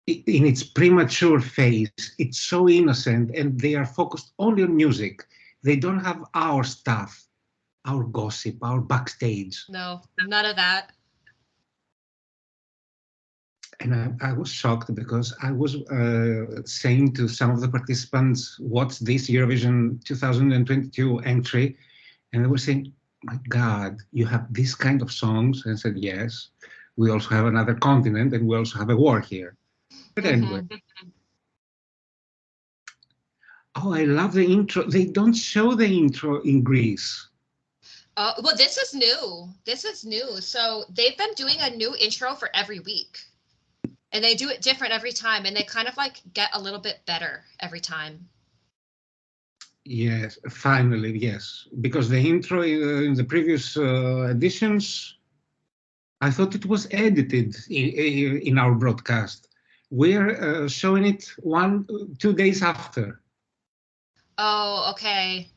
in its premature phase. It's so innocent, and they are focused only on music. They don't have our stuff, our gossip, our backstage. No, none of that. And I was shocked because I was saying to some of the participants, what's this Eurovision 2022 entry? And they were saying, my God, you have this kind of songs? And I said, yes, we also have another continent and we also have a war here. But anyway. Oh, I love the intro. They don't show the intro in Greece. Well, this is new. This is new. So they've been doing a new intro for every week. And they do it different every time. And they kind of like get a little bit better every time. Yes, finally, yes. Because the intro in the previous editions, I thought it was edited in our broadcast. We're showing it 2 days after. Oh, okay.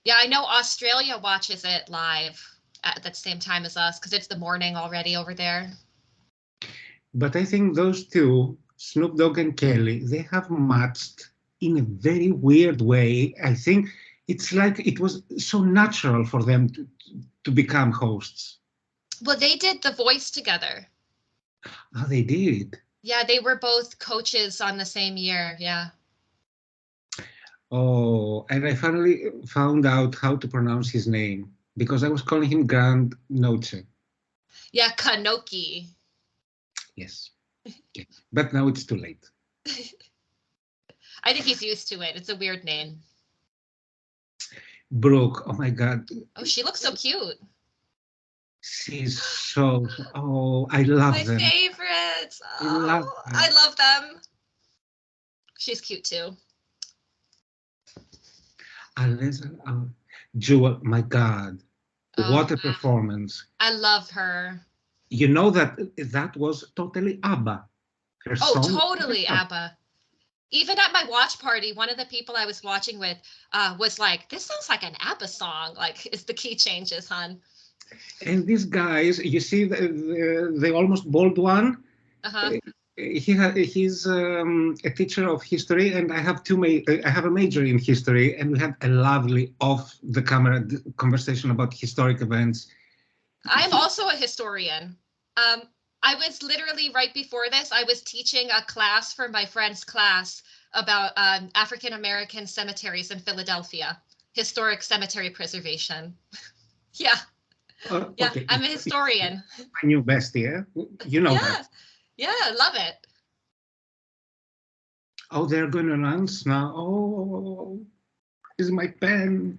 Yeah, I know Australia watches it live at the same time as us because it's the morning already over there. But I think those two, Snoop Dogg and Kelly, they have matched in a very weird way. I think it's like it was so natural for them to become hosts. Well, they did The Voice together. Oh, they did? Yeah, they were both coaches on the same year, yeah. Oh, and I finally found out how to pronounce his name because I was calling him Grand Noche. Yeah, Kanoki. Yes. Yes. But now it's too late. I think he's used to it. It's a weird name. Brooke, oh my God. Oh, she looks so cute. She's so, oh, I love them. My favorites. Oh, I love them. She's cute too. Jewel, my God, what a performance. I love her. You know that was totally ABBA. Her song. Totally ABBA. Even at my watch party, one of the people I was watching with was like, this sounds like an ABBA song. Like, it's the key changes, hon. And these guys, you see the almost bald one? He's a teacher of history, and I have I have a major in history, and we had a lovely off-the-camera conversation about historic events. I'm also a historian. I was literally right before this, I was teaching a class for my friend's class about African-American cemeteries in Philadelphia, historic cemetery preservation. Yeah. Yeah, okay. I'm a historian. My new bestie, yeah? You know that. Yeah, I love it. Oh, they're going to announce now. Oh, this is my pen.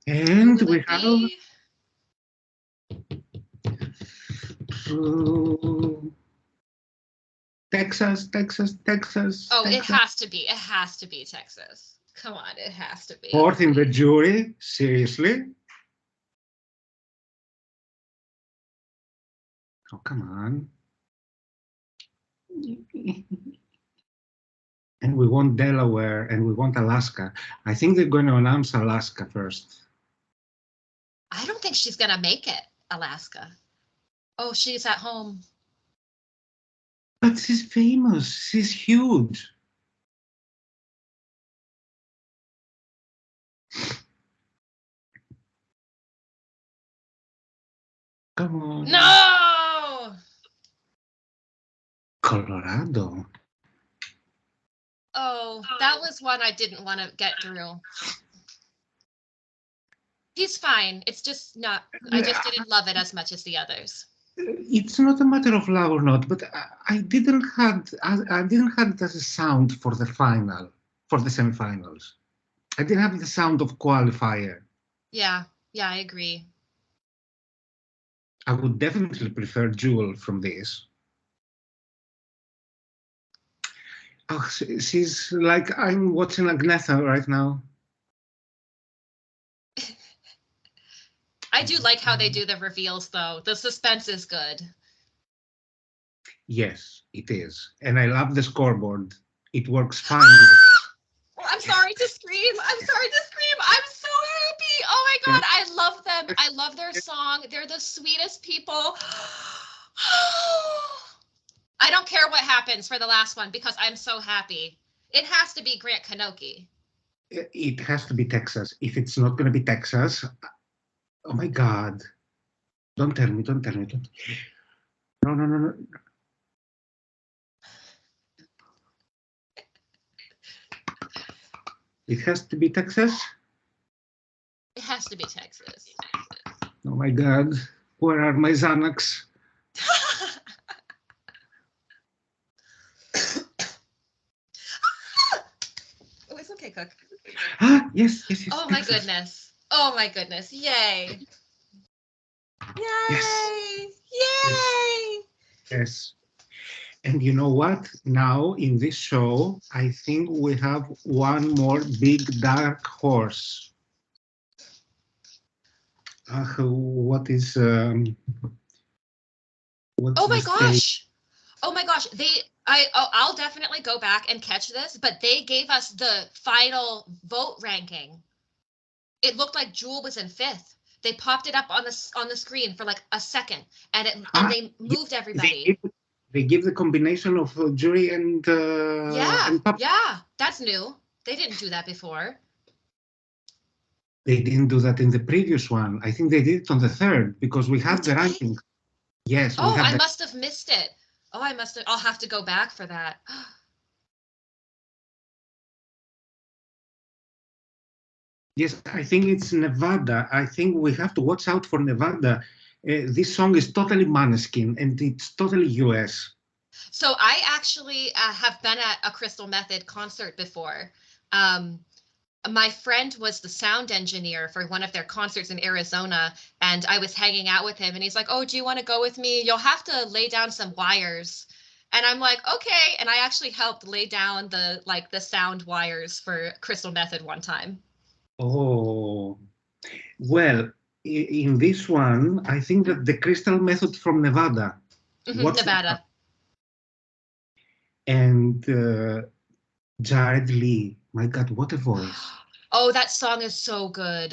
And we have Texas. Oh, it has to be. It has to be Texas. Come on, it has to be. Fourth in the jury, seriously? Oh, come on. And we want Delaware and we want Alaska. I think they're going to announce Alaska first. I don't think she's going to make it, Alaska. Oh, she's at home. But she's famous. She's huge. Come on. No! Colorado. Oh, that was one I didn't want to get through. He's fine. It's just not, I just didn't love it as much as the others. It's not a matter of love or not, but I didn't have it as a sound for the final, for the semifinals. I didn't have the sound of qualifier. Yeah, I agree. I would definitely prefer Jewel from this. Oh, she's like, I'm watching Agnetha right now. I do like how they do the reveals, though. The suspense is good. Yes, it is. And I love the scoreboard. It works fine. I'm sorry to scream. I'm so happy. Oh my God, I love them. I love their song. They're the sweetest people. I don't care what happens for the last one because I'm so happy. It has to be Grant Kanoki. It has to be Texas. If it's not going to be Texas, oh my God. Don't tell me, don't tell me. Don't. No, no, no, no. It has to be Texas? It has to be Texas. Oh my God. Where are my Xanax? Oh, it's okay, Cook. Ah, yes, yes, yes. Oh my Texas. goodness. Oh my goodness. Yay. Yay. Yes. Yay. Yes. And you know what? Now in this show, I think we have one more big dark horse. What is what's Oh the my state? gosh. Oh my gosh. I'll definitely go back and catch this, but they gave us the final vote ranking. It looked like Jewel was in 5th. They popped it up on the screen for like a second, and they moved everybody. They give the combination of jury and public. Yeah, that's new. They didn't do that before. They didn't do that in the previous one. I think they did it on the third because we had the ranking. Yes, we Oh, had I must have missed it. Oh, I must have. I'll have to go back for that. Yes, I think it's Nevada. I think we have to watch out for Nevada. This song is totally Maneskin and it's totally US. So I actually have been at a Crystal Method concert before. My friend was the sound engineer for one of their concerts in Arizona, and I was hanging out with him, and he's like, "Oh, do you want to go with me? You'll have to lay down some wires." And I'm like, "Okay." And I actually helped lay down the sound wires for Crystal Method one time. Oh, well, in this one, I think that the Crystal Method from Nevada. What's Nevada. And Jared Lee. My God, what a voice. Oh, that song is so good.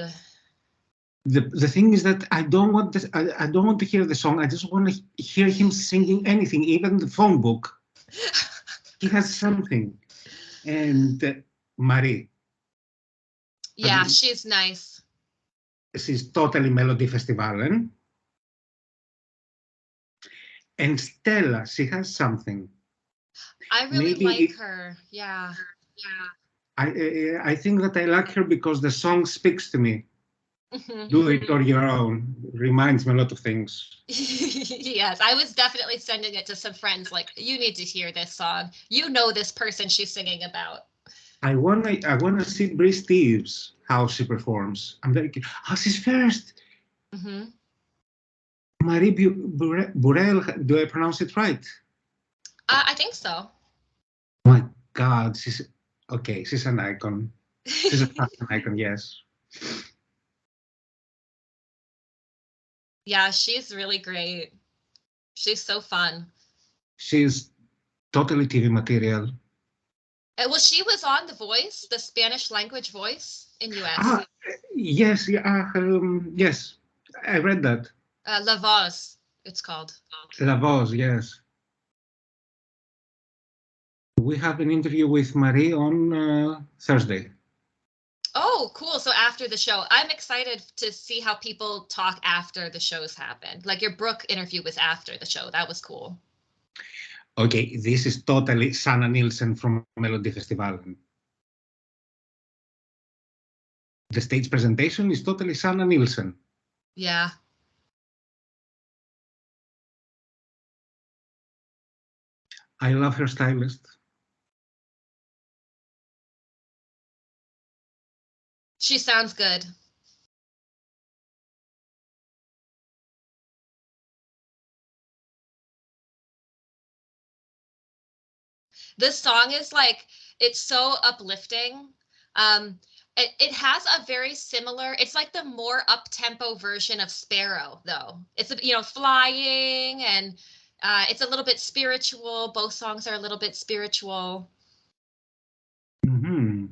The thing is that I don't want this, I don't want to hear the song. I just want to hear him singing anything, even the phone book. He has something. And Marie. Yeah, she's nice. She's totally Melody Festivalen. And Stella, she has something. I really like her. Yeah. I think that I like her because the song speaks to me. Do it on your own. Reminds me a lot of things. Yes, I was definitely sending it to some friends like, you need to hear this song. You know this person she's singing about. I wanna see Bree Steves, how she performs. I'm very curious. Oh, she's first. Marie Burel, do I pronounce it right? I think so. My God, she's okay. She's an icon. She's a fashion icon, yes. Yeah, she's really great. She's so fun. She's totally TV material. Well, she was on The Voice, the Spanish language voice in US. Ah, yes, yeah, yes. I read that. La Voz, it's called. La Voz, yes. We have an interview with Marie on Thursday. Oh, cool. So after the show, I'm excited to see how people talk after the shows happen. Like your Brooke interview was after the show. That was cool. Okay, this is totally Sanna Nielsen from Melody Festivalen. The stage presentation is totally Sanna Nielsen. Yeah. I love her stylist. She sounds good. This song is like, it's so uplifting. It has a very similar, it's like the more up-tempo version of Sparrow, though. It's, flying, and it's a little bit spiritual. Both songs are a little bit spiritual. Mm-hmm.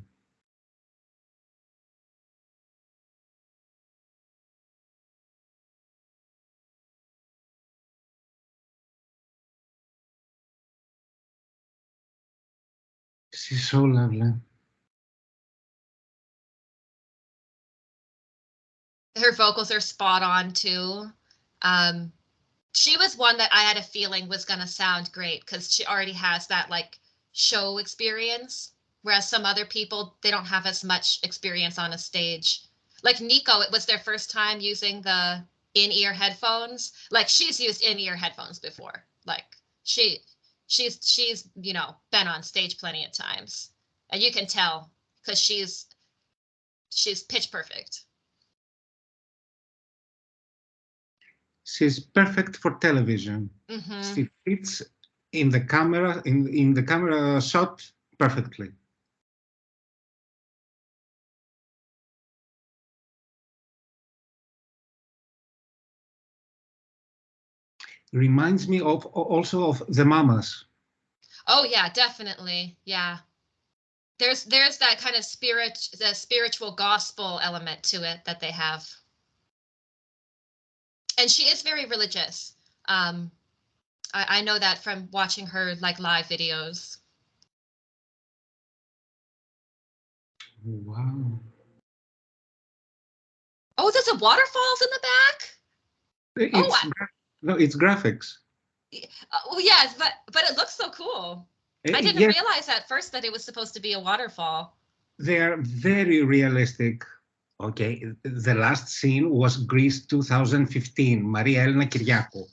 She's so lovely. Her vocals are spot on too. She was one that I had a feeling was going to sound great because she already has that like show experience, whereas some other people, they don't have as much experience on a stage. Like Nico, it was their first time using the in-ear headphones. Like she's used in-ear headphones before. Like she's been on stage plenty of times, and you can tell because she's pitch perfect. She's perfect for television. Mm-hmm. She fits in the camera, in the camera shot perfectly. Reminds me of also of the Mamas. Oh yeah, definitely. Yeah. There's that kind of the spiritual gospel element to it that they have. And she is very religious. I know that from watching her like live videos. Wow. Oh, there's a waterfalls in the back. It's no, it's graphics. Oh yes, but it looks so cool. I didn't Yes, realize at first that it was supposed to be a waterfall. they are very realistic. Okay, the last scene was Greece 2015, Maria Elena Kyriakou.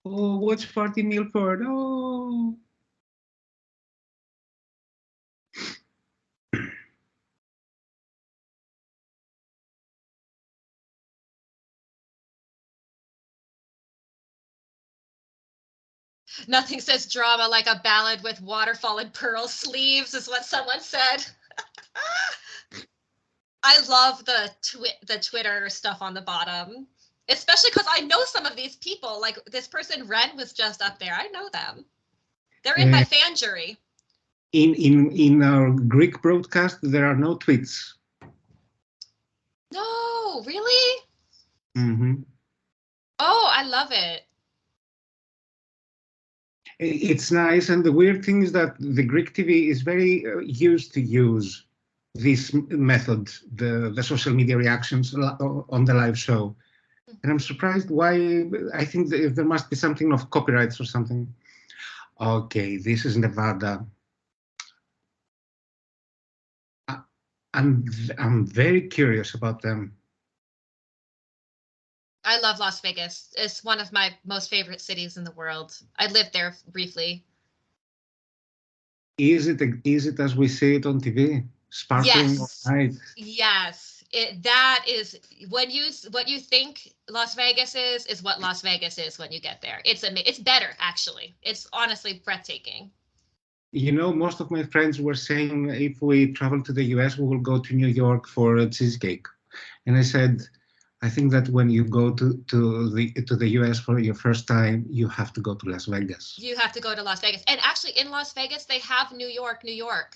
Oh, watch Party Milford. Oh. Nothing says drama like a ballad with waterfall and pearl sleeves, is what someone said. I love the Twitter stuff on the bottom, especially because I know some of these people. Like this person, Ren, was just up there. I know them. They're in my fan jury. In our Greek broadcast, there are no tweets. No, really? Mm-hmm. Oh, I love it. It's nice, and the weird thing is that the Greek TV is very used to use this method, the social media reactions on the live show. And I'm surprised why. I think there must be something of copyrights or something. Okay, this is Nevada. I'm very curious about them. I love Las Vegas. It's one of my most favorite cities in the world. I lived there briefly. Is it as we see it on TV? Sparkling Yes. light. Yes. That is what you think Las Vegas is what Las Vegas is when you get there. It's better actually. It's honestly breathtaking. You know, most of my friends were saying if we travel to the US, we will go to New York for a cheesecake. And I said, I think that when you go to the US for your first time, you have to go to Las Vegas. You have to go to Las Vegas. And actually in Las Vegas, they have New York,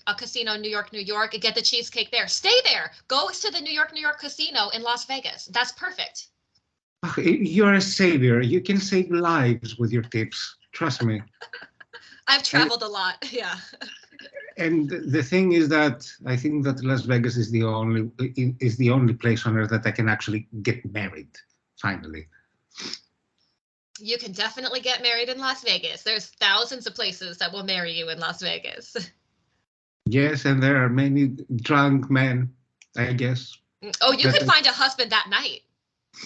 a casino, New York, get the cheesecake there. Stay there. Go to the New York casino in Las Vegas. That's perfect. You're a savior. You can save lives with your tips. Trust me. I've traveled a lot. Yeah. And the thing is that I think that Las Vegas is the only place on earth that I can actually get married, finally. You can definitely get married in Las Vegas. There's thousands of places that will marry you in Las Vegas. Yes, and there are many drunk men, I guess. Oh, you could find a husband that night.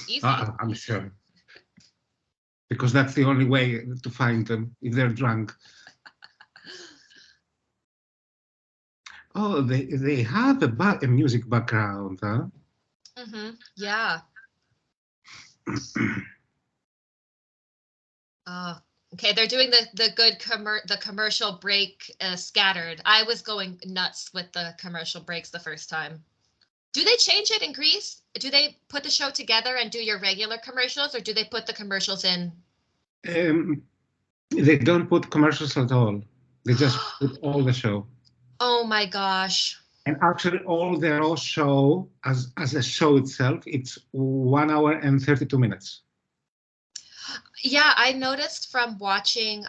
Easy. I'm sure. Because that's the only way to find them, if they're drunk. Oh, they have a music background, huh? Mm-hmm. Yeah. Oh, okay. They're doing the commercial break scattered. I was going nuts with the commercial breaks the first time. Do they change it in Greece? Do they put the show together and do your regular commercials, or do they put the commercials in? They don't put commercials at all. They just put all the show. Oh my gosh. And actually, all the raw show, as a show itself, it's 1 hour and 32 minutes. Yeah, I noticed from watching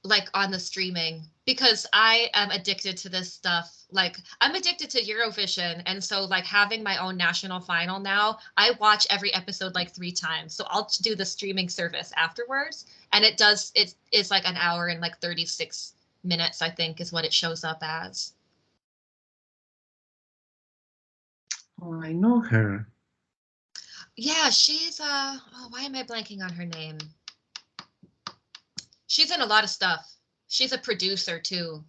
like on the streaming, because I am addicted to this stuff. Like I'm addicted to Eurovision, and so like having my own national final now, I watch every episode like 3 times. So I'll do the streaming service afterwards, and it's like an hour and like 36 minutes, I think, is what it shows up as. Oh, I know her. Yeah, she's why am I blanking on her name? She's in a lot of stuff. She's a producer too.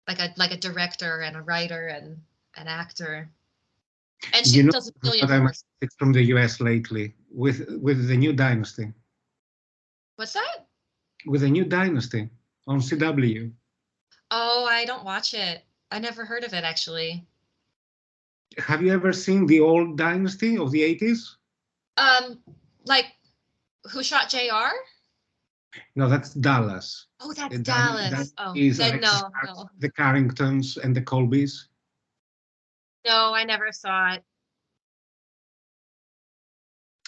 Like a director and a writer and an actor. And she does a million commercials. It's from the US lately with the new Dynasty. What's that? With the new Dynasty on CW. Oh, I don't watch it. I never heard of it actually. Have you ever seen the old Dynasty of the 80s? Like Who Shot JR? No, that's Dallas. Oh, that's Dallas. Then no. The Carringtons and the Colbys. No, I never saw it.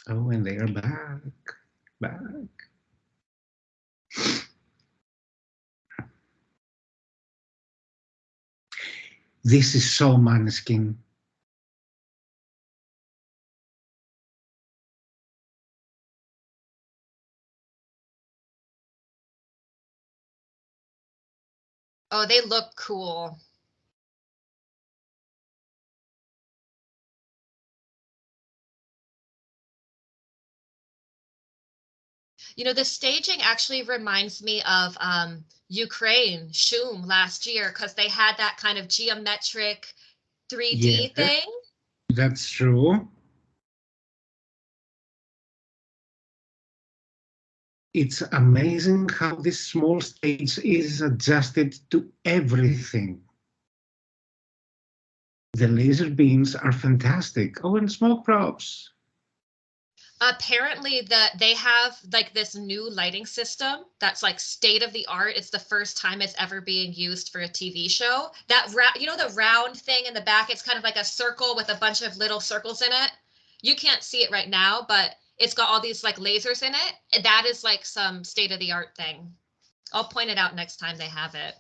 Oh, and they are back. This is so Maneskin. Oh, they look cool. You know, the staging actually reminds me of Ukraine, Shum last year, because they had that kind of geometric 3D thing. That's true. It's amazing how this small stage is adjusted to everything. The laser beams are fantastic. Oh, and smoke props. Apparently they have like this new lighting system that's like state of the art. It's the first time it's ever being used for a TV show. That the round thing in the back, it's kind of like a circle with a bunch of little circles in it. You can't see it right now, but it's got all these like lasers in it. That is like some state of the art thing. I'll point it out next time they have it.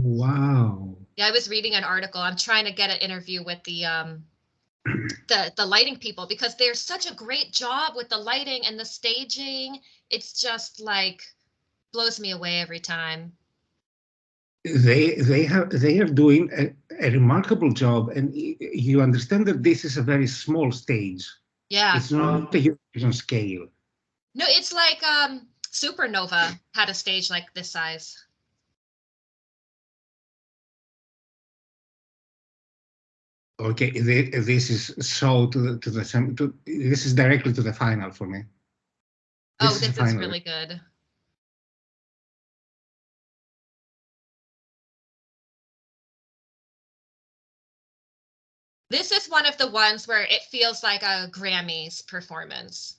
Wow. Yeah, I was reading an article. I'm trying to get an interview with the lighting people, because they're such a great job with the lighting and the staging. It's just like blows me away every time. They are doing a remarkable job, and you understand that this is a very small stage. Yeah, it's not the Eurovision scale. No, it's like Supernova had a stage like this size. Okay, this is so this is directly to the final for me. This is really good. This is one of the ones where it feels like a Grammys performance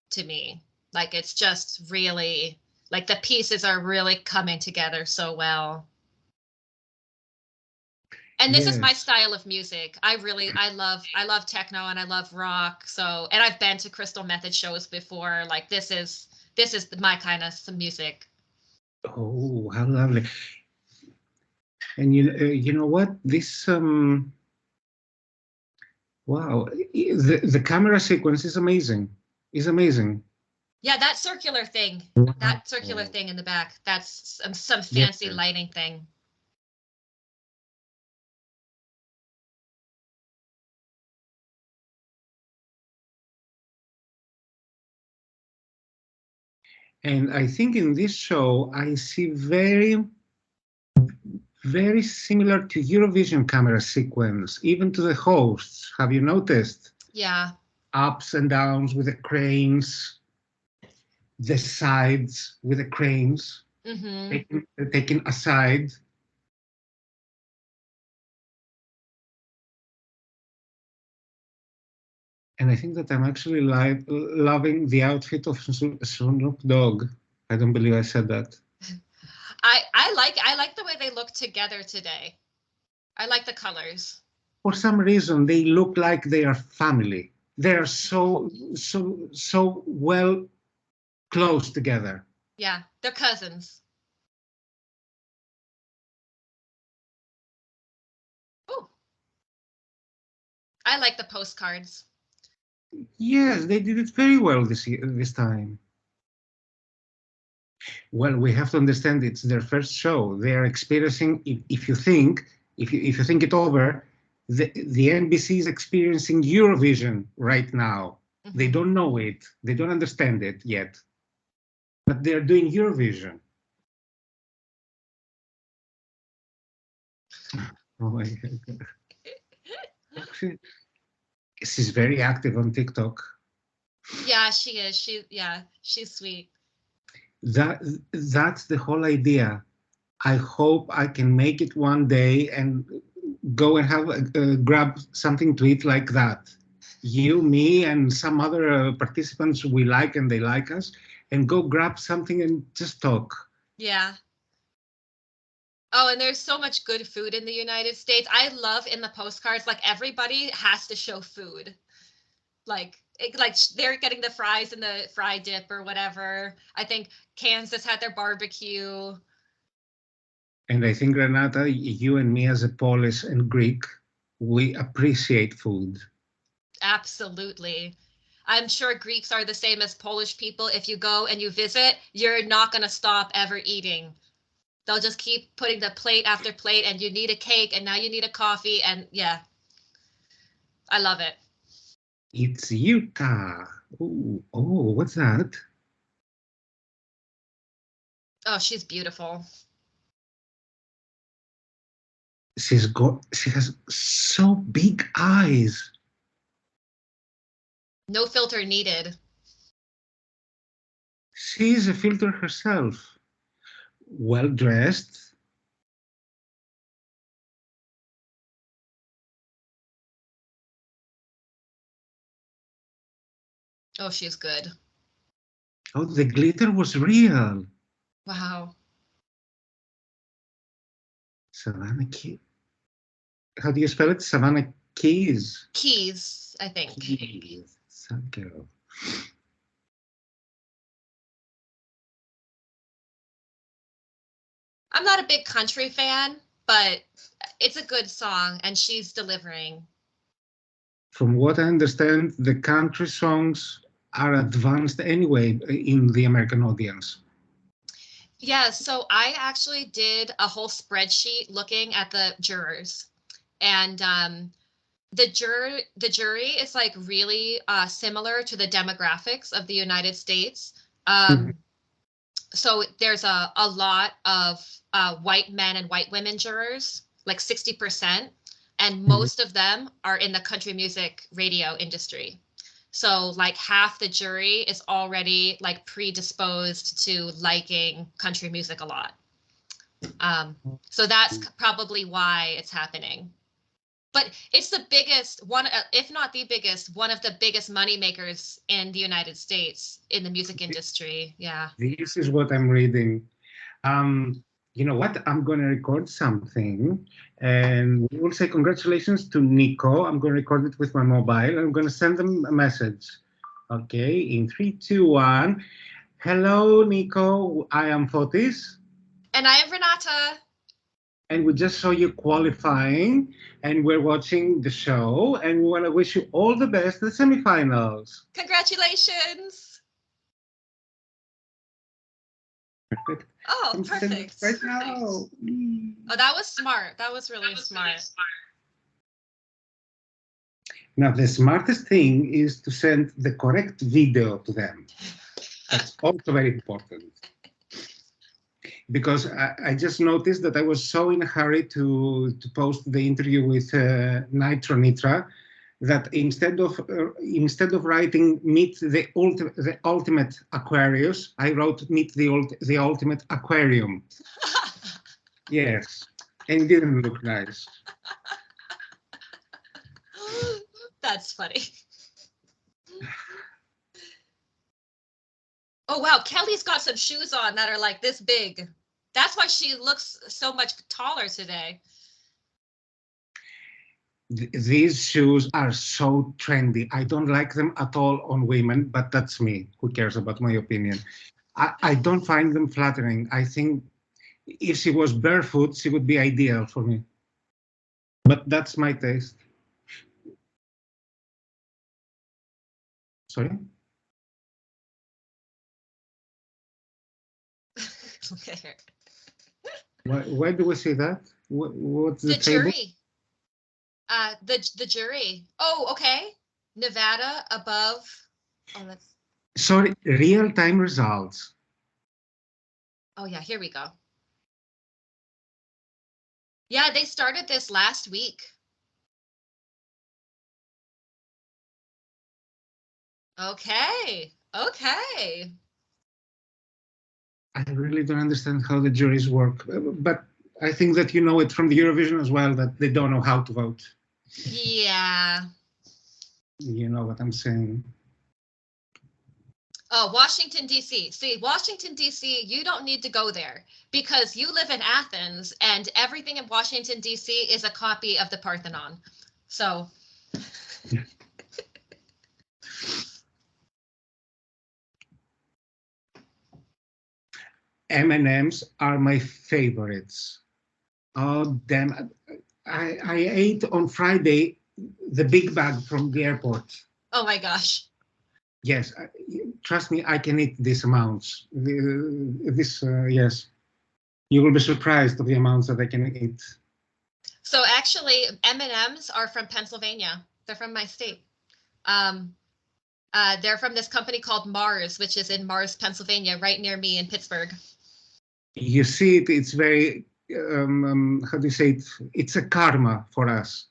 to me. Like it's just really, like the pieces are really coming together so well. And this is my style of music. I love techno and I love rock. So, and I've been to Crystal Method shows before. Like this is my kind of some music. Oh, how lovely. And you know what? This wow, the camera sequence is amazing. Yeah, that circular thing. That circular thing in the back. That's some fancy lighting thing. And I think in this show, I see very, very similar to Eurovision camera sequence, even to the hosts. Have you noticed? Yeah. Ups and downs with the cranes, the sides with the cranes, taken aside. And I think that I'm actually loving the outfit of Snoop Dogg. I don't believe I said that. I like the way they look together today. I like the colors. For some reason, they look like they are family. They are so well close together. Yeah, they're cousins. I like the postcards. Yes, they did it very well this time. Well, we have to understand it's their first show. They are experiencing. If you think it over, the NBC is experiencing Eurovision right now. Mm-hmm. They don't know it. They don't understand it yet. But they're doing Eurovision. Oh my God. She's very active on TikTok. Yeah, she is. She's sweet. That's the whole idea. I hope I can make it one day and go and have grab something to eat like that. You, me, and some other participants we like and they like us, and go grab something and just talk. Yeah. Oh, and there's so much good food in the United States. I love in the postcards, like everybody has to show food. Like they're getting the fries and the fry dip or whatever. I think Kansas had their barbecue. And I think, Renata, you and me as a Polish and Greek, we appreciate food. Absolutely. I'm sure Greeks are the same as Polish people. If you go and you visit, you're not going to stop ever eating. They'll just keep putting the plate after plate, and you need a cake, and now you need a coffee, and yeah. I love it. It's Utah. Ooh, oh, what's that? Oh, she's beautiful. She has so big eyes. No filter needed. She's a filter herself. Well dressed. Oh, she's good. Oh, the glitter was real. Wow. Savannah Keys. How do you spell it? Savannah Keys. Keys, I think. Keys. Some girl. I'm not a big country fan, but it's a good song, and she's delivering. From what I understand, the country songs are advanced anyway in the American audience. Yeah, so I actually did a whole spreadsheet looking at the jurors, and the jury is like really similar to the demographics of the United States. So there's a lot of white men and white women jurors, like 60%, and most of them are in the country music radio industry. So like half the jury is already like predisposed to liking country music a lot. So that's probably why it's happening. But it's the biggest one, if not the biggest, one of the biggest money makers in the United States in the music industry. Yeah. This is what I'm reading. You know what? I'm going to record something and we will say congratulations to Nico. I'm going to record it with my mobile. I'm going to send them a message. Okay, in 3, 2, 1. Hello, Nico. I am Fotis. And I am Renata. And we just saw you qualifying and we're watching the show and we want to wish you all the best in the semifinals. Congratulations. Perfect. Oh, perfect. Right now. Oh, that was smart. That was really smart. Now, the smartest thing is to send the correct video to them. That's also very important. Because I just noticed that I was so in a hurry to post the interview with Nitro Nitra that instead of writing meet the ultimate Aquarius, I wrote meet the ultimate aquarium. Yes, and it didn't look nice. That's funny. Oh, wow. Kelly's got some shoes on that are like this big. That's why she looks so much taller today. These shoes are so trendy. I don't like them at all on women, but that's me. Who cares about my opinion? I don't find them flattering. I think if she was barefoot, she would be ideal for me. But that's my taste. Sorry? Okay. Why do we say that? What's the The table? jury. The jury. Oh, okay. Nevada above. Oh, that's. Sorry, real-time results. Oh yeah, here we go. Yeah, they started this last week. Okay. Okay. I really don't understand how the juries work, but I think that you know it from the Eurovision as well, that they don't know how to vote. Yeah. You know what I'm saying? Oh, Washington, D.C. See, Washington, D.C., you don't need to go there because you live in Athens and everything in Washington, D.C. is a copy of the Parthenon. So. M&Ms are my favorites. Oh, damn. I ate on Friday the big bag from the airport. Oh my gosh. Yes, trust me, I can eat these amounts. Yes. You will be surprised of the amounts that I can eat. So actually, M&Ms are from Pennsylvania. They're from my state. They're from this company called Mars, which is in Mars, Pennsylvania, right near me in Pittsburgh. You see, it's very, how do you say it? It's a karma for us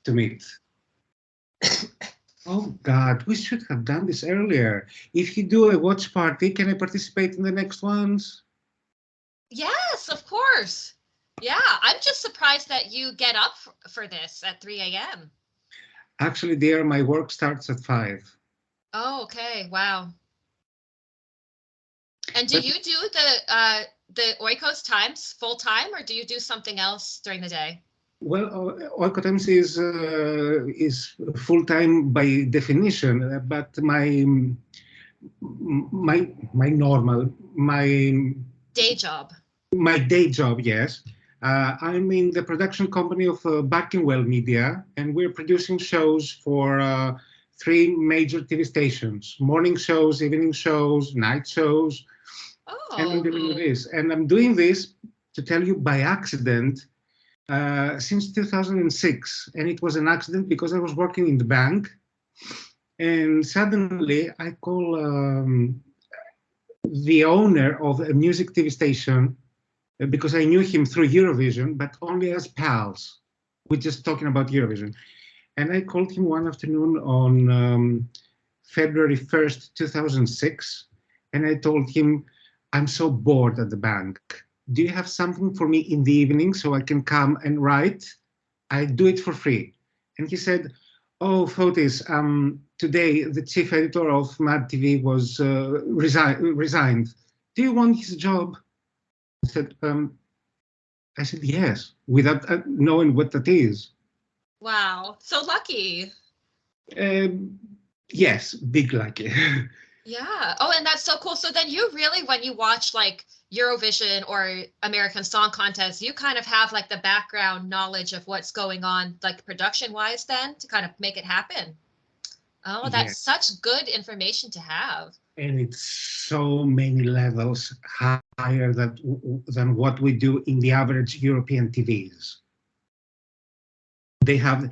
to meet. Oh God, we should have done this earlier. If you do a watch party, can I participate in the next ones? Yes, of course. Yeah, I'm just surprised that you get up for this at 3 a.m. Actually, dear, my work starts at 5. Oh, okay. Wow. And do But, you do the Oikotimes full time, or do you do something else during the day? well, Oikotimes is full time by definition, but my Day job. my day job, yes. I'm in the production company of Barkinwell Media, and we're producing shows for 3 major TV stations: morning shows, evening shows, night shows. And I'm Oh. doing this. And I'm doing this, to tell you, by accident since 2006. And it was an accident because I was working in the bank. And suddenly I call the owner of a music TV station because I knew him through Eurovision, but only as pals. We're just talking about Eurovision. And I called him one afternoon on February 1st, 2006. And I told him, I'm so bored at the bank. Do you have something for me in the evening so I can come and write? I do it for free. And he said, oh, Fotis, today the chief editor of Mad TV was resigned. Do you want his job? I said, yes, without knowing what that is. Wow. So lucky. Yes, big lucky. Yeah. Oh, and that's so cool. So then you really, when you watch like Eurovision or American Song Contest, you kind of have like the background knowledge of what's going on, like production wise, then to kind of make it happen. Oh, that's Yes. such good information to have. And it's so many levels higher than what we do in the average European TVs. They have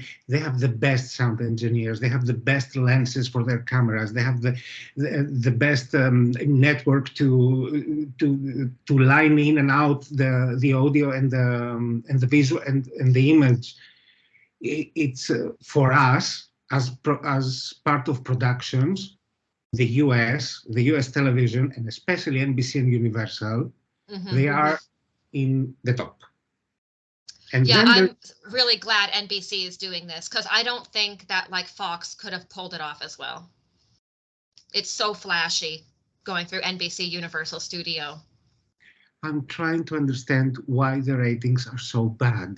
the best sound engineers. They have the best lenses for their cameras. They have the best network to line in and out the audio and the visual and the image. It's for us as part of productions. The US television, and especially NBC and Universal, they are in the top. And yeah, then I'm really glad NBC is doing this because I don't think that like Fox could have pulled it off as well. It's so flashy going through NBC Universal Studio. I'm trying to understand why the ratings are so bad.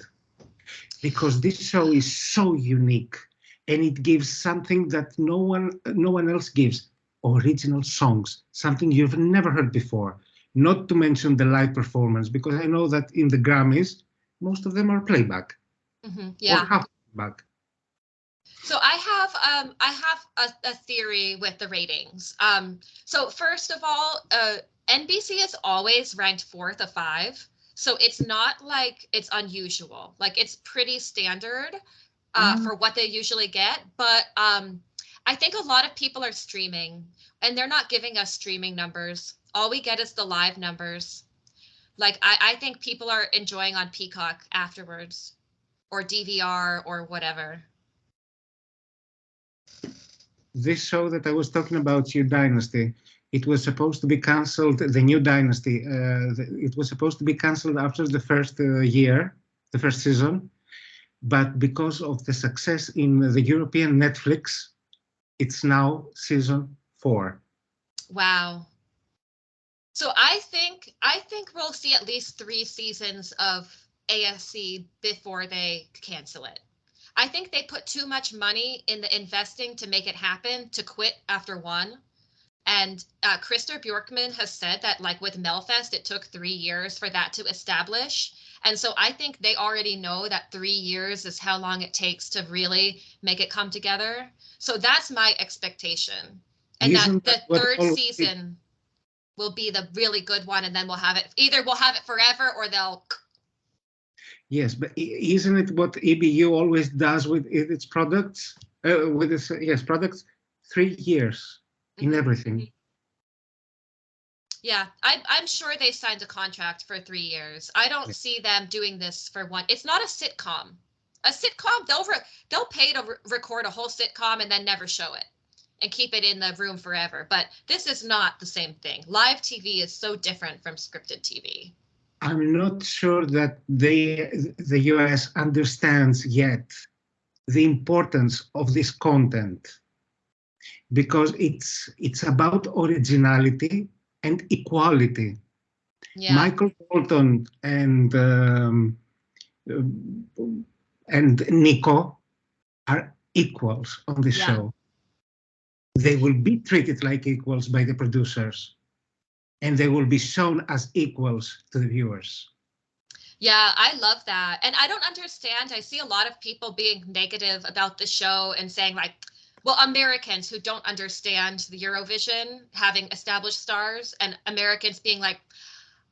Because this show is so unique and it gives something that no one else gives. Original songs, something you've never heard before. Not to mention the live performance, because I know that in the Grammys, most of them are playback Yeah. or half playback. So I have a theory with the ratings. So first of all, NBC is always ranked fourth of five. So it's not like it's unusual. Like it's pretty standard Ah, for what they usually get. But I think a lot of people are streaming and they're not giving us streaming numbers. All we get is the live numbers. Like I think people are enjoying on Peacock afterwards or DVR or whatever. this show that I was talking about, New Dynasty, it was supposed to be cancelled. The New Dynasty, it was supposed to be cancelled after the first year, the first season, but because of the success in the European Netflix, it's now season 4. Wow. So I think we'll see at least 3 seasons of ASC before they cancel it. I think they put too much money in the investing to make it happen to quit after one. And Krister Bjorkman has said that like with Melfest, it took 3 years for that to establish. And so I think they already know that 3 years is how long it takes to really make it come together. So that's my expectation. And that Isn't that the what third all? season will be the really good one, and then we'll have it. Either we'll have it forever or they'll. Yes, but isn't it what EBU always does with its products? With its yes products, 3 years in Mhm. everything. Yeah, I'm sure they signed a contract for 3 years. I don't see them doing this for one. It's not a sitcom. A sitcom, they'll pay to record a whole sitcom and then never show it and keep it in the room forever. But this is not the same thing. Live TV is so different from scripted TV. I'm not sure that the US understands yet the importance of this content because it's about originality and equality. Yeah, Michael Bolton and Nico are equals on the yeah. show. They will be treated like equals by the producers, and they will be shown as equals to the viewers. Yeah, I love that. And I don't understand. I see a lot of people being negative about the show and saying, like, well, Americans who don't understand the Eurovision having established stars, and Americans being like,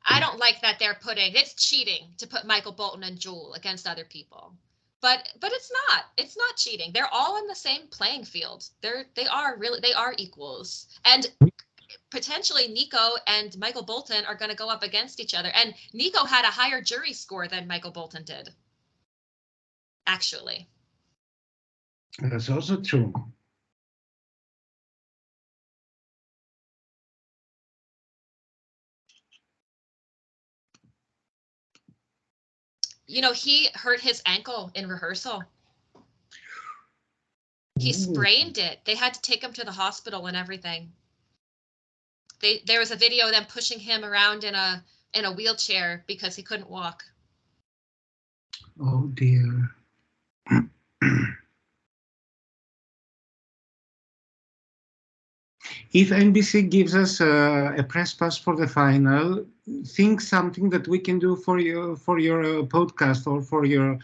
I don't like that they're putting it's cheating to put Michael Bolton and Jewel against other people. But it's not. It's not cheating. They're all in the same playing field. They are equals. And potentially Nico and Michael Bolton are going to go up against each other. And Nico had a higher jury score than Michael Bolton did, actually. That's also true. You know, he hurt his ankle in rehearsal. He Ooh. sprained it. They had to take him to the hospital and everything. There was a video of them pushing him around in a wheelchair because he couldn't walk. Oh dear. If NBC gives us a press pass for the final, think something that we can do for your podcast or for your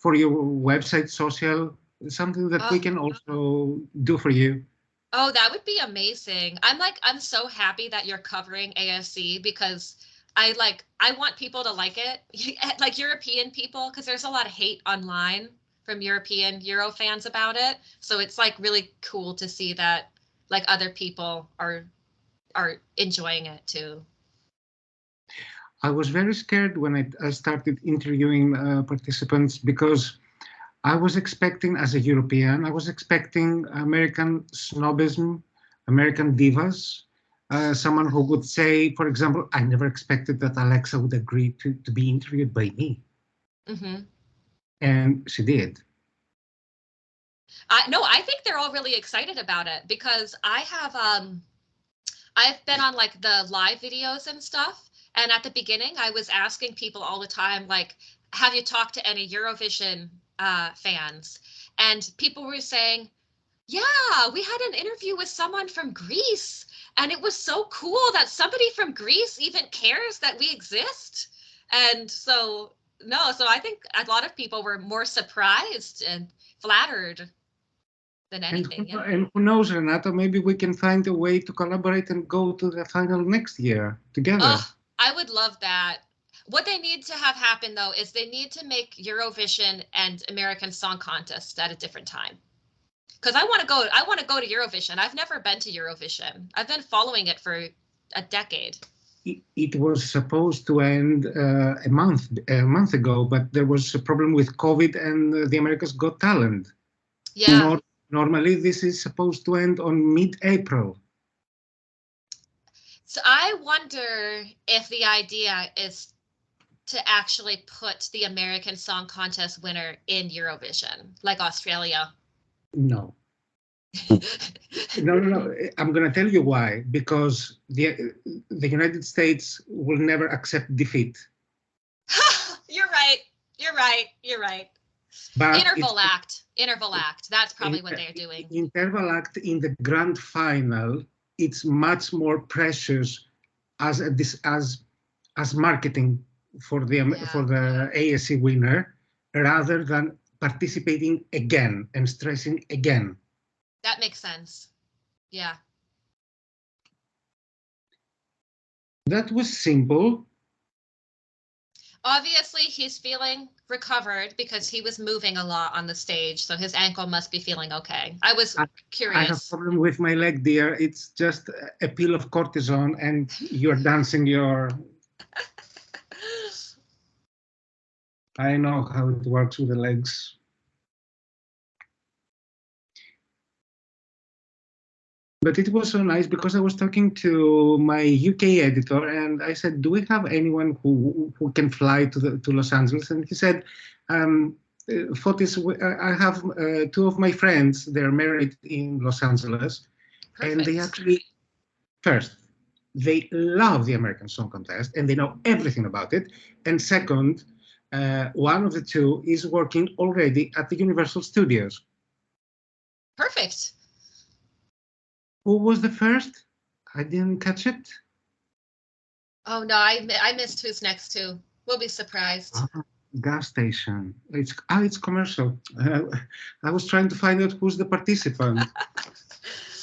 website, social, something that we Oh, can also do for you. oh, that would be amazing. I'm so happy that you're covering ASC because I want people to like it, like European people, because there's a lot of hate online from European Euro fans about it. So it's like really cool to see that like other people are enjoying it too. I was very scared when I started interviewing participants because I was expecting, as a European, I was expecting American snobism, American divas, someone who would say, for example, I never expected that Alexa would agree to be interviewed by me. Mm-hmm. And she did. No, I think they're all really excited about it because I've been on like the live videos and stuff. And at the beginning, I was asking people all the time, like, have you talked to any Eurovision fans? And people were saying, yeah, we had an interview with someone from Greece. And it was so cool that somebody from Greece even cares that we exist. And so, no, so I think a lot of people were more surprised and flattered. than anything. Yeah. And who knows, Renata, maybe we can find a way to collaborate and go to the final next year together. Oh, I would love that. What they need to have happen though is they need to make Eurovision and American Song Contest at a different time. Because I want to go. I want to go to Eurovision. I've never been to Eurovision. I've been following it for a decade. It was supposed to end a month ago, but there was a problem with COVID and the America's Got Talent. Yeah. Normally, this is supposed to end on mid-April. So I wonder if the idea is to actually put the American Song Contest winner in Eurovision, like Australia. No. No. I'm going to tell you why. Because the United States will never accept defeat. You're right. But Interval act. That's probably what they're doing. Interval act in the grand final, it's much more precious as marketing for the ASC winner, rather than participating again and stressing again. That makes sense. Yeah. That was simple. Obviously, he's feeling recovered because he was moving a lot on the stage, so his ankle must be feeling okay. I was curious. I have a problem with my leg, dear. It's just a pill of cortisone, and you're dancing your... I know how it works with the legs. But it was so nice because I was talking to my UK editor and I said, do we have anyone who can fly to Los Angeles? And he said, Fotis, I have two of my friends. They're married in Los Angeles. Perfect. And they actually, first, they love the American Song Contest and they know everything about it. And second, one of the two is working already at the Universal Studios. Perfect. Who was the first? I didn't catch it. Oh no, I missed who's next to. We'll be surprised. Gas station. It's commercial. I was trying to find out who's the participant.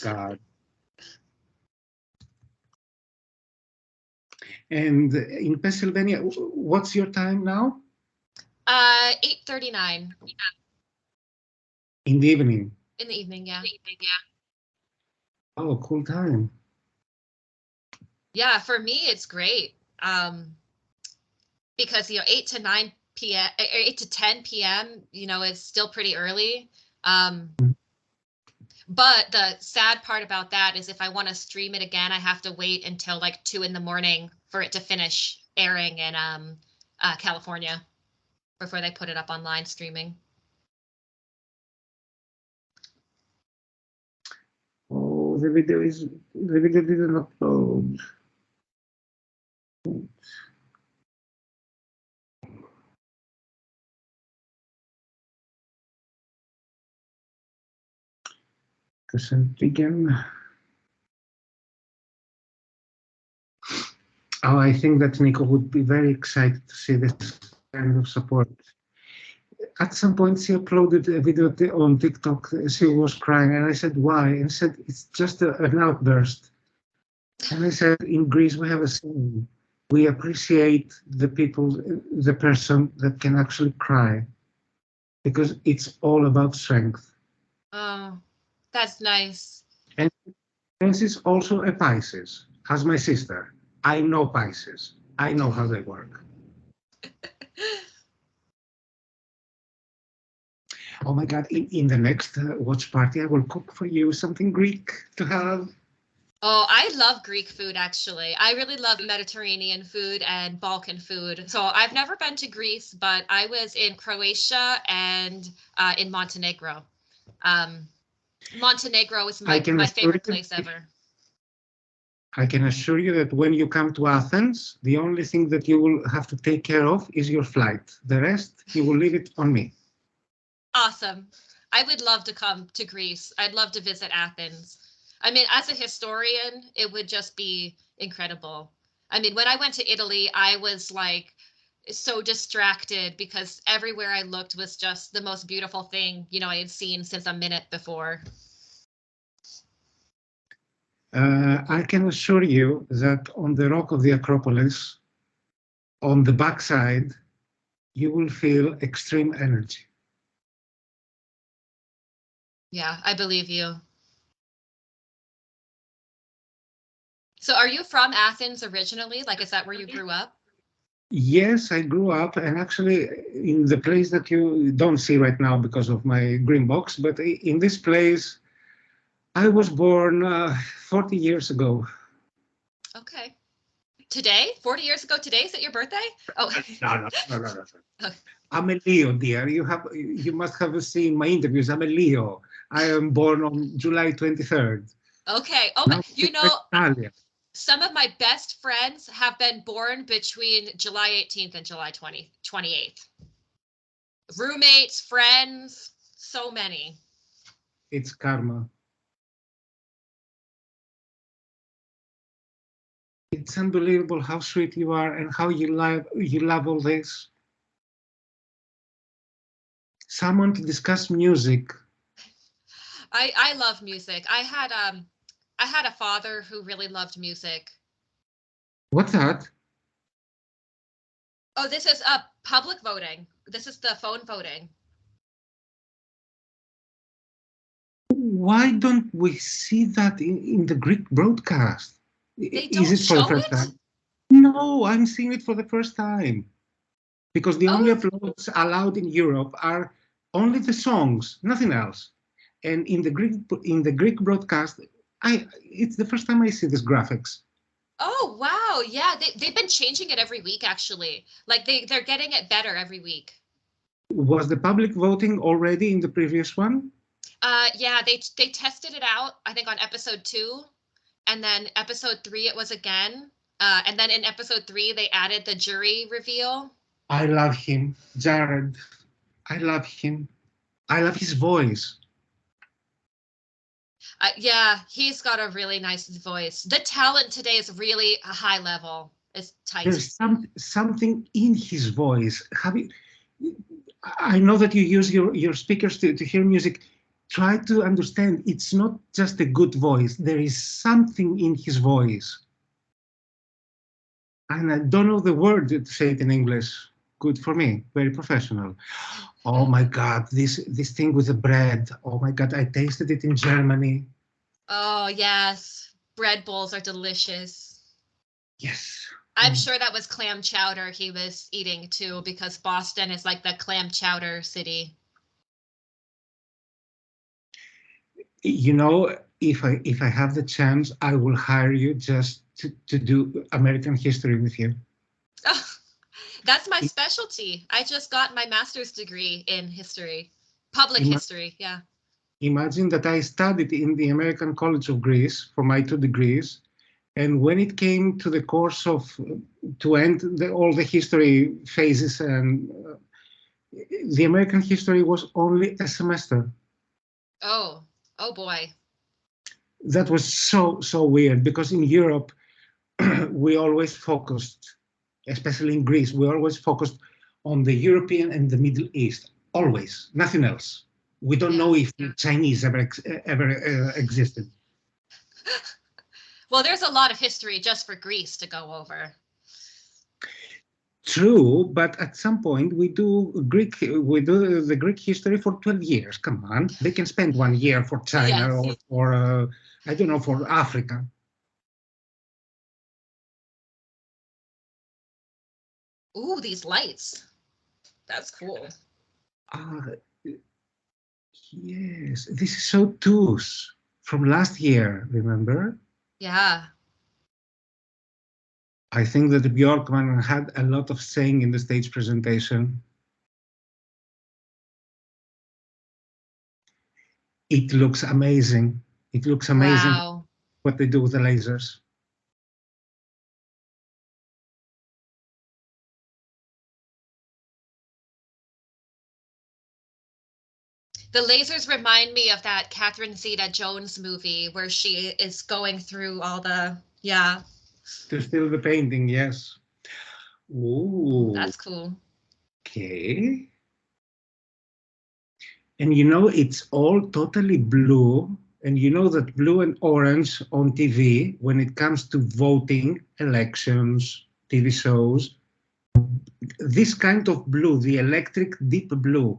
God. And in Pennsylvania, what's your time now? 8:39. In the evening. In the evening, yeah. Oh, cool time. Yeah, for me it's great. Because 8 to 9 p.m. 8 to 10 p.m. Is still pretty early. But the sad part about that is if I want to stream it again, I have to wait until like 2 in the morning for it to finish airing in California before they put it up online streaming. Oh, the video didn't upload. Again. Oh, I think that Nico would be very excited to see this kind of support. At some point, she uploaded a video on TikTok. She was crying, and I said, "Why?" And she said, "It's just an outburst." And I said, "In Greece, we have a saying: we appreciate the person that can actually cry, because it's all about strength." Oh, that's nice. And she's also a Pisces, as my sister. I know Pisces. I know how they work. Oh my God, in the next watch party, I will cook for you something Greek to have. Oh, I love Greek food, actually. I really love Mediterranean food and Balkan food. So I've never been to Greece, but I was in Croatia and in Montenegro. Montenegro is my favorite place ever. I can assure you that when you come to Athens, the only thing that you will have to take care of is your flight. The rest, you will leave it on me. Awesome. I would love to come to Greece. I'd love to visit Athens. I mean, as a historian, it would just be incredible. I mean, when I went to Italy, I was like so distracted because everywhere I looked was just the most beautiful thing, I had seen since a minute before. I can assure you that on the rock of the Acropolis, on the backside, you will feel extreme energy. Yeah, I believe you. So are you from Athens originally? Like, is that where you grew up? Yes, I grew up, and actually in the place that you don't see right now because of my green box, but in this place, I was born 40 years ago. Okay. Today? 40 years ago today? Is it your birthday? Oh. No. Okay. I'm a Leo, dear. You must have seen my interviews. I'm a Leo. I am born on July 23rd. Okay. Oh, Now, my, some of my best friends have been born between July 18th and July 28th. Roommates, friends, so many. It's karma. It's unbelievable how sweet you are and how you love all this. Someone to discuss music. I love music. I had a father who really loved music. What's that? Oh, this is public voting. This is the phone voting. Why don't we see that in the Greek broadcast? They Is don't it for the show first it? time? No, I'm seeing it for the first time. Because the only Oh, uploads allowed in Europe are only the songs, nothing else. And in the Greek broadcast, it's the first time I see these graphics. oh wow, yeah. They've been changing it every week, actually. Like they're getting it better every week. Was the public voting already in the previous one? Yeah, they tested it out, I think on episode 2, and then episode 3 it was again. And then in episode 3 they added the jury reveal. I love him, Jared. I love him. I love his voice. Yeah, he's got a really nice voice. The talent today is really a high level. It's tight. There's something in his voice. I know that you use your speakers to hear music. Try to understand, it's not just a good voice. There is something in his voice. And I don't know the word to say it in English. Good for me, very professional. Oh my God, this thing with the bread. Oh my God, I tasted it in Germany. Oh, yes. Bread bowls are delicious. Yes. I'm sure that was clam chowder he was eating too, because Boston is like the clam chowder city. You know, if I have the chance, I will hire you just to do American history with you. Oh, that's my specialty. I just got my master's degree in history, public history. Yeah. Imagine that I studied in the American College of Greece for my 2 degrees. And when it came to the course to end all the history phases, and the American history was only a semester. Oh boy. That was so weird, because in Europe, we always focused, especially in Greece, we always focused on the European and the Middle East, always, nothing else. We don't know if Chinese ever existed. Well, there's a lot of history just for Greece to go over. True, but at some point we do the Greek history for 12 years. Come on, they can spend 1 year for China, yes, or for I don't know, for Africa. Ooh, these lights. That's cool. Yes, this is so Toos from last year, remember? Yeah. I think that Björkman had a lot of saying in the stage presentation. It looks amazing. It looks amazing. Wow. What they do with the lasers. The lasers remind me of that Catherine Zeta-Jones movie where she is going through all the, yeah. To steal the painting, yes. Ooh, That's cool. okay. And you know, it's all totally blue. And you know that blue and orange on TV, when it comes to voting, elections, TV shows, this kind of blue, the electric deep blue,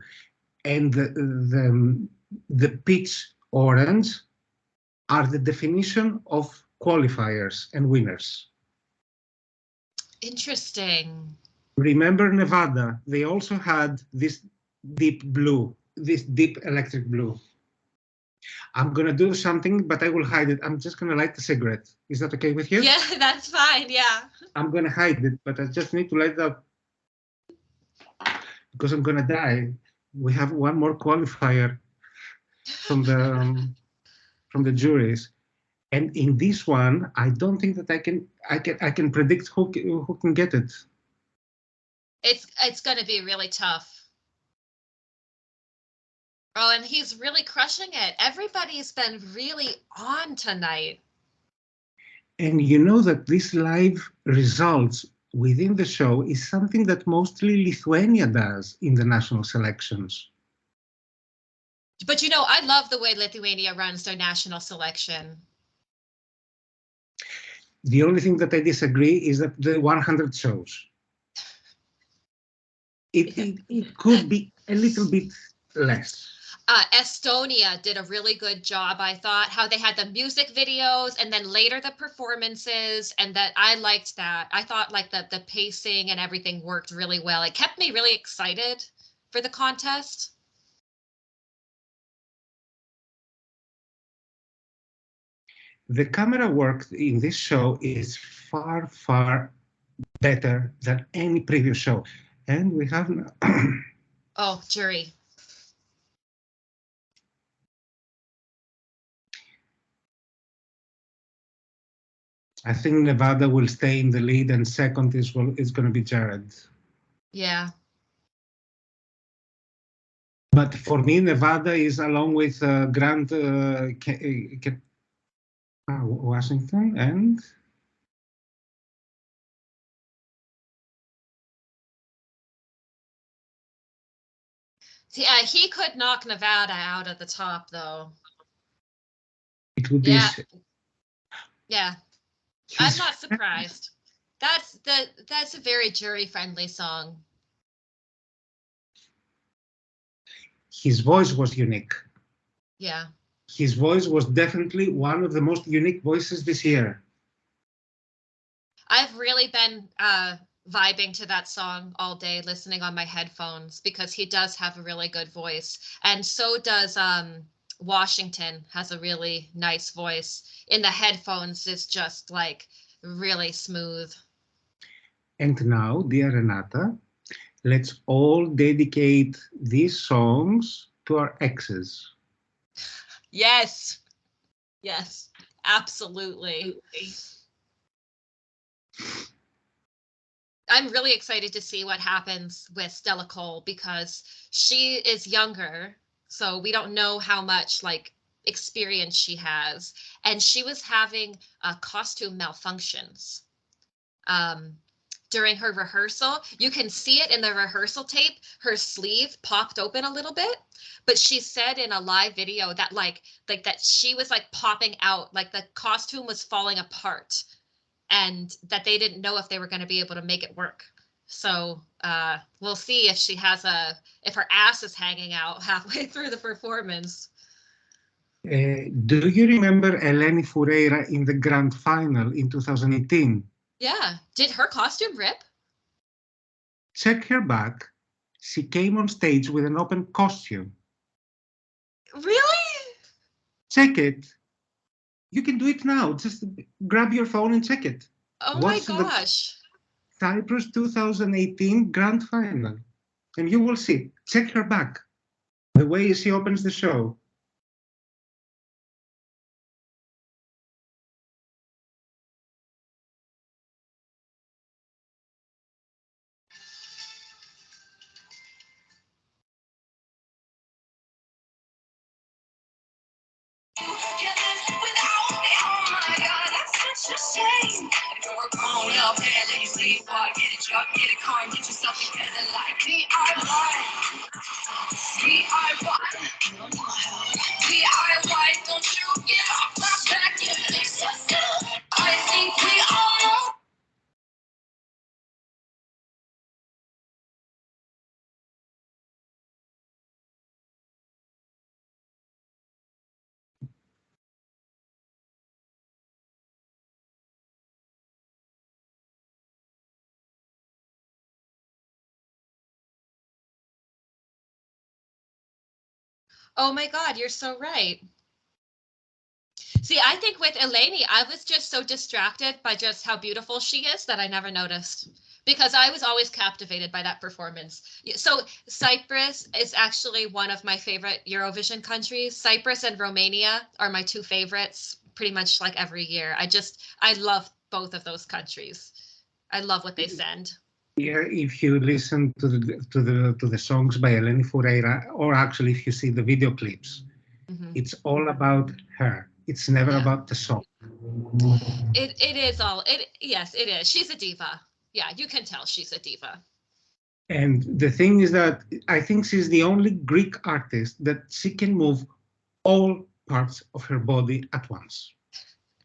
and the pitch orange are the definition of qualifiers and winners. Interesting. Remember Nevada, they also had this deep blue, this deep electric blue. I'm gonna do something, but I will hide it. I'm just gonna light a cigarette. Is that okay with you? Yeah, that's fine. Yeah. I'm gonna hide it, but I just need to light it up because I'm gonna die. We have one more qualifier from the juries, and in this one, I don't think that I can predict who can get it. It's going to be really tough. Oh, and he's really crushing it. Everybody's been really on tonight. And you know that this live results within the show is something that mostly Lithuania does in the national selections. But you know, I love the way Lithuania runs their national selection. The only thing that I disagree is that the 100 shows. It could be a little bit less. Estonia did a really good job, I thought, how they had the music videos and then later the performances, and that I liked that. I thought like the pacing and everything worked really well. It kept me really excited for the contest. The camera work in this show is far, far better than any previous show. And we have Oh, jury. I think Nevada will stay in the lead, and second is going to be Jared. Yeah. But for me, Nevada is along with Grant Washington and See, he could knock Nevada out at the top, though. it would Yeah. be. Yeah. I'm not surprised. That's a very jury-friendly song. His voice was unique. Yeah. His voice was definitely one of the most unique voices this year. I've really been vibing to that song all day, listening on my headphones, because he does have a really good voice. And so does Washington, has a really nice voice. In the headphones, it's just like really smooth. And now, dear Renata, let's all dedicate these songs to our exes. Yes. Yes, absolutely. I'm really excited to see what happens with Stella Cole, because she is younger, so we don't know how much like experience she has, and she was having costume malfunctions during her rehearsal. You can see it in the rehearsal tape. Her sleeve popped open a little bit, but she said in a live video that like that she was like popping out, like the costume was falling apart, and that they didn't know if they were going to be able to make it work. So we'll see if she has if her ass is hanging out halfway through the performance. Do you remember Eleni Foureira in the grand final in 2018? Yeah. Did her costume rip? Check her back. She came on stage with an open costume. Really? Check it. You can do it now. Just grab your phone and check it. Oh Watch my gosh. the Cyprus 2018 grand final, and you will see. Check her back. The way she opens the show. yourself, and then you sleep, or get a truck, get a car, and get yourself together like DIY. DIY. DIY, don't you get off my back and fix yourself. I think we all know. Oh my God, you're so right. See, I think with Eleni, I was just so distracted by just how beautiful she is that I never noticed because I was always captivated by that performance. So Cyprus is actually one of my favorite Eurovision countries. Cyprus and Romania are my two favorites pretty much like every year. I love both of those countries. I love what they send. Yeah, if you listen to the songs by Eleni Foureira, or actually if you see the video clips, it's all about her. It's never about the song. It is all it. Yes, it is. She's a diva. Yeah, you can tell she's a diva. And the thing is that I think she's the only Greek artist that she can move all parts of her body at once.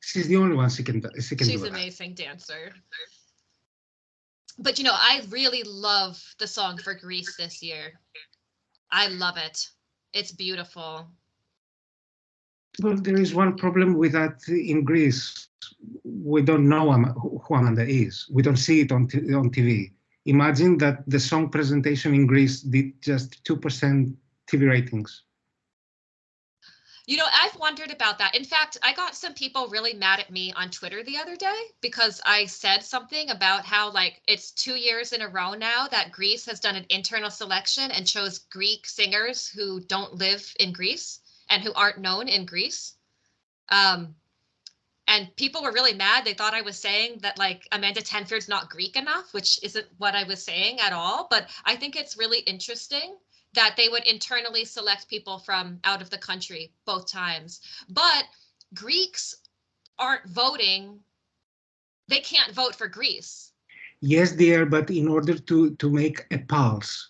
She's the only one she can do She's that. an amazing dancer. But you know, I really love the song for Greece this year. I love it. It's beautiful. Well, there is one problem with that in Greece. We don't know who Amanda is. We don't see it on TV. Imagine that the song presentation in Greece did just 2% TV ratings. You know, I've wondered about that. In fact, I got some people really mad at me on Twitter the other day because I said something about how, like, it's 2 years in a row now that Greece has done an internal selection and chose Greek singers who don't live in Greece and who aren't known in Greece. And people were really mad. They thought I was saying that, like, Amanda Tenfjord's not Greek enough, which isn't what I was saying at all. But I think it's really interesting that they would internally select people from out of the country both times. But Greeks aren't voting. They can't vote for Greece. Yes, dear, but in order to make a pulse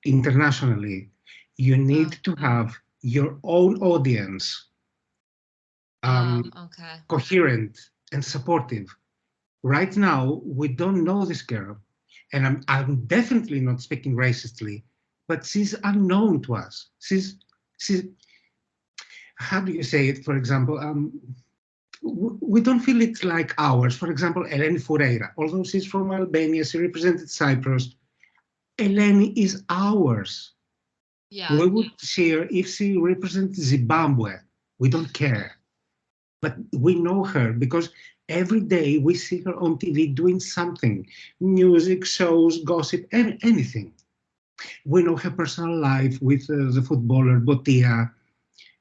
internationally, you need to have your own audience coherent and supportive. Right now, we don't know this girl, and I'm definitely not speaking racistly, but she's unknown to us. She's how do you say it? For example, we don't feel it like ours. For example, Eleni Foureira, although she's from Albania, she represented Cyprus. Eleni is ours. Yeah. We would cheer if she represented Zimbabwe. We don't care. But we know her because every day we see her on TV doing something, music, shows, gossip, anything. We know her personal life with the footballer Botia.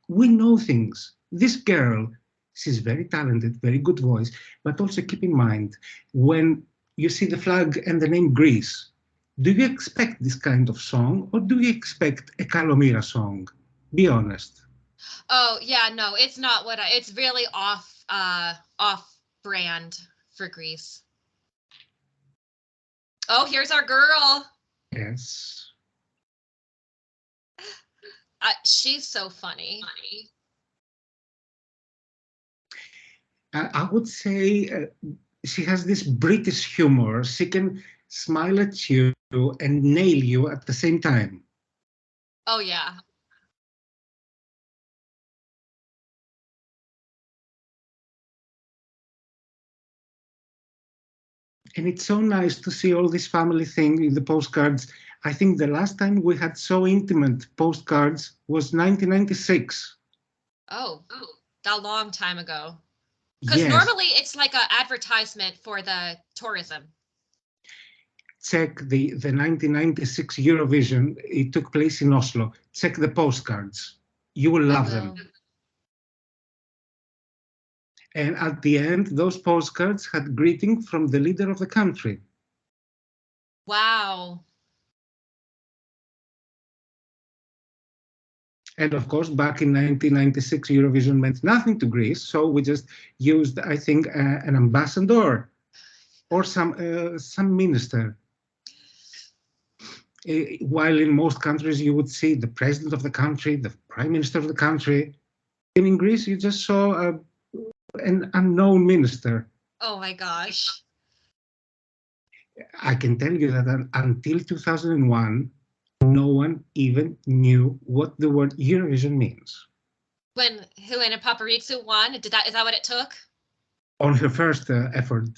We know things. This girl, she's very talented, very good voice, but also keep in mind, when you see the flag and the name Greece, do you expect this kind of song or do you expect a Kalomira song? Be honest. Oh, yeah, no, it's not what it's really off brand for Greece. Oh, here's our girl. Yes. She's so funny. I would say she has this British humor. She can smile at you and nail you at the same time. Oh, yeah. And it's so nice to see all this family thing in the postcards. I think the last time we had so intimate postcards was 1996. Oh, a long time ago. Because normally it's like an advertisement for the tourism. Check the 1996 Eurovision. It took place in Oslo. Check the postcards. You will love them. And at the end, those postcards had greeting from the leader of the country. Wow. And of course, back in 1996, Eurovision meant nothing to Greece. So we just used, I think, an ambassador. or some minister. While in most countries you would see the president of the country, the prime minister of the country. And in Greece, you just saw an unknown minister. Oh my gosh. I can tell you that until 2001, no one even knew what the word Eurovision means. When Helena Paparizou won, is that what it took? On her first effort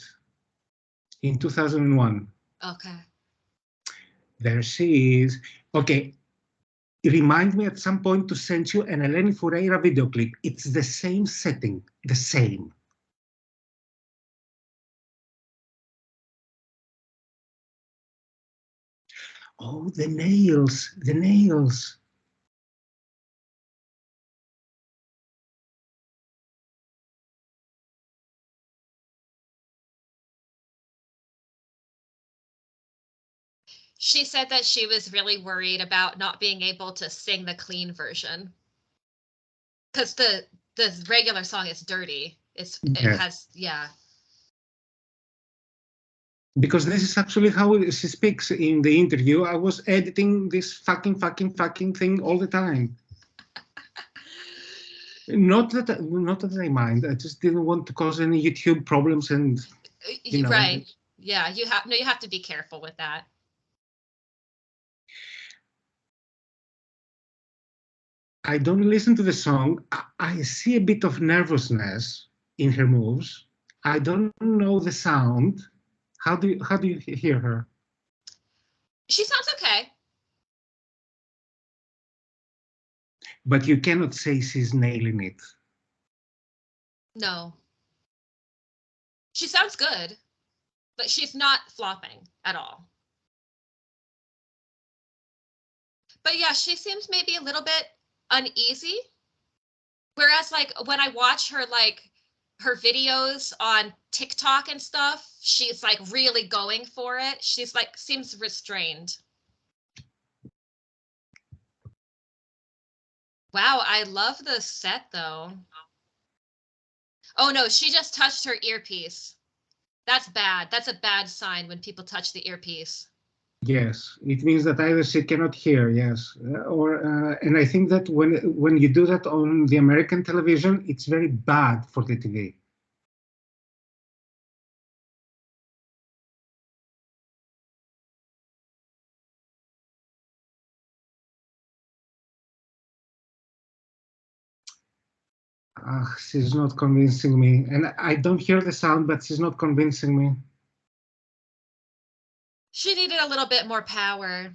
in 2001. Okay. There she is. Okay, remind me at some point to send you an Eleni Foureira video clip. It's the same setting, the same. Oh, the nails, the nails. She said that she was really worried about not being able to sing the clean version. Because the regular song is dirty. It has, yeah. Because this is actually how she speaks in the interview. I was editing this fucking thing all the time. Not that I mind. I just didn't want to cause any YouTube problems, and you know. Right. Yeah, you have to be careful with that. I don't listen to the song. I see a bit of nervousness in her moves. I don't know the sound. How do you hear her? She sounds okay. But you cannot say she's nailing it. No. She sounds good, but she's not flopping at all. But yeah, she seems maybe a little bit uneasy. Whereas like when I watch her, like her videos on TikTok and stuff, she's like really going for it. She's like, seems restrained. Wow, I love the set though. Oh no, she just touched her earpiece. That's bad. That's a bad sign when people touch the earpiece. Yes, it means that either she cannot hear, yes, and I think that when you do that on the American television, it's very bad for the TV. She's not convincing me, and I don't hear the sound, but she's not convincing me. She needed a little bit more power.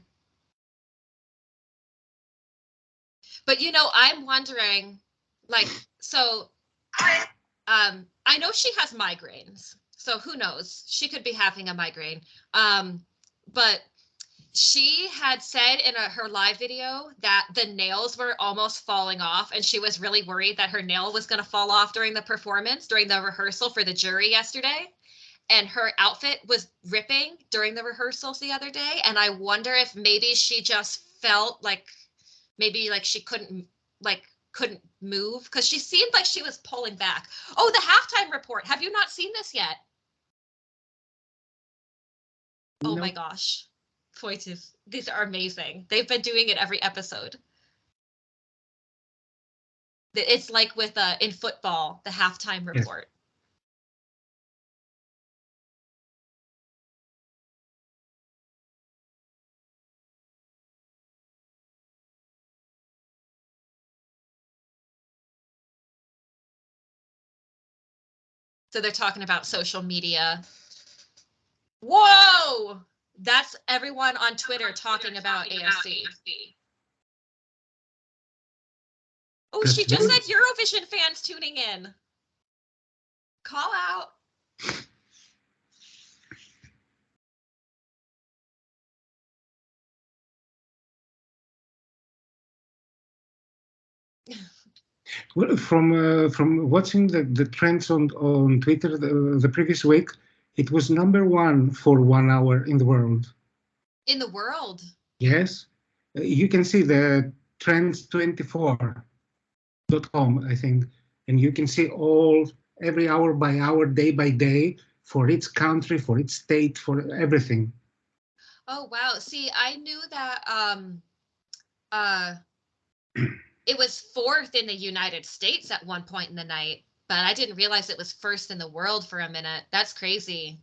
But you know, I'm wondering, like, so I know she has migraines, so who knows? She could be having a migraine. But she had said in her live video that the nails were almost falling off, and she was really worried that her nail was going to fall off during the performance, during the rehearsal for the jury yesterday. And her outfit was ripping during the rehearsals the other day. And I wonder if maybe she just felt like maybe like she couldn't move, because she seemed like she was pulling back. Oh, the halftime report. Have you not seen this yet? Oh No. my gosh. These are amazing. They've been doing it every episode. It's like with in football, the halftime report. Yes. So they're talking about social media. Whoa! That's everyone on Twitter talking about ASC. Oh, she just said Eurovision fans tuning in. Call out. Well, from watching the trends on Twitter the previous week, it was #1 for 1 hour in the world. In the world? Yes. You can see the trends24.com, I think, and you can see every hour by hour, day by day, for its country, for its state, for everything. Oh, wow. See, I knew that it was fourth in the United States at one point in the night, but I didn't realize it was first in the world for a minute. That's crazy.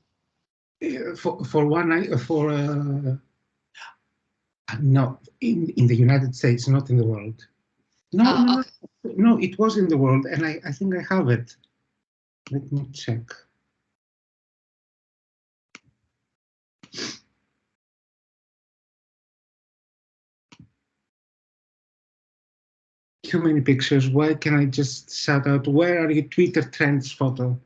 For one night, no, in the United States, not in the world. No, Oh, no, okay. no, it was in the world, and I think I have it. Let me check. Too many pictures. Why can I just shout out, where are your Twitter trends photo?